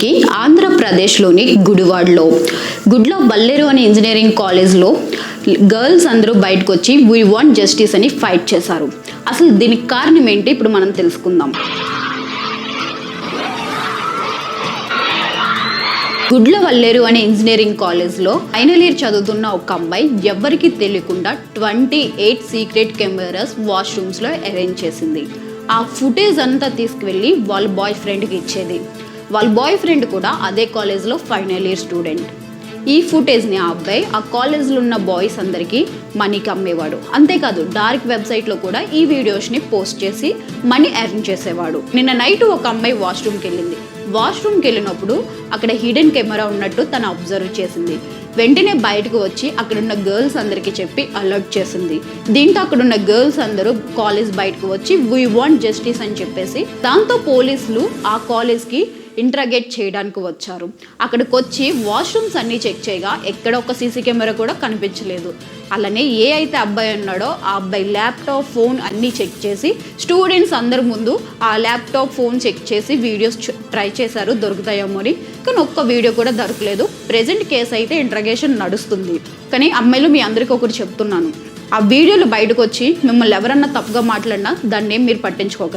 వచ్చేసరికి ఆంధ్రప్రదేశ్లోని గుడిలో బల్లేరు అనే ఇంజనీరింగ్ కాలేజ్లో గర్ల్స్ అందరూ బయటకు వచ్చి వీ వాంట్ జస్టిస్ అని ఫైట్ చేశారు. అసలు దీనికి కారణం ఏంటి ఇప్పుడు మనం తెలుసుకుందాం. వల్లేరు అనే ఇంజనీరింగ్ కాలేజ్లో ఫైనల్ ఇయర్ చదువుతున్న ఒక అమ్మాయి ఎవరికి తెలియకుండా 28 సీక్రెట్ కెమెరాస్ వాష్రూమ్స్లో అరేంజ్ చేసింది. ఆ ఫుటేజ్ అంతా తీసుకువెళ్ళి వాళ్ళ బాయ్ ఫ్రెండ్కి ఇచ్చేది. వాళ్ళ బాయ్ ఫ్రెండ్ కూడా అదే కాలేజ్లో ఫైనల్ ఇయర్ స్టూడెంట్. ఈ ఫుటేజ్ని ఆ అబ్బాయి ఆ కాలేజ్లో ఉన్న బాయ్స్ అందరికీ మనీకి అమ్మేవాడు. అంతేకాదు డార్క్ వెబ్సైట్లో కూడా ఈ వీడియోస్ని పోస్ట్ చేసి మనీ ఎర్న్ చేసేవాడు. నిన్న నైట్ ఒక అమ్మాయి వాష్రూమ్కి వెళ్ళినప్పుడు అక్కడ హిడెన్ కెమెరా ఉన్నట్టు తను అబ్జర్వ్ చేసింది. వెంటనే బయటకు వచ్చి అక్కడున్న గర్ల్స్ అందరికీ చెప్పి అలర్ట్ చేసింది. దీంతో అక్కడున్న గర్ల్స్ అందరూ కాలేజ్ బయటకు వచ్చి వీ వాంట్ జస్టిస్ అని చెప్పేసి దాంతో పోలీసులు ఆ కాలేజ్కి ఇంట్రాగేట్ చేయడానికి వచ్చారు. అక్కడికి వచ్చి వాష్రూమ్స్ అన్నీ చెక్ చేయగా ఎక్కడ ఒక సీసీ కెమెరా కూడా కనిపించలేదు. అలానే ఏ అయితే అబ్బాయి ఉన్నాడో ఆ అబ్బాయి ల్యాప్టాప్ ఫోన్ అన్నీ చెక్ చేసి స్టూడెంట్స్ అందరి ముందు ఆ ల్యాప్టాప్ ఫోన్ చెక్ చేసి వీడియోస్ ట్రై చేశారు దొరుకుతాయేమో అని. కానీ ఒక్క వీడియో కూడా దొరకలేదు. ప్రెజెంట్ కేసు అయితే ఇంట్రాగేషన్ నడుస్తుంది. కానీ అమ్మాయిలు మీ అందరికీ ఒకటి చెప్తున్నాను, ఆ వీడియోలు బయటకు వచ్చి మిమ్మల్ని ఎవరన్నా తప్పుగా మాట్లాడినా దాన్ని మీరు పట్టించుకోకండి.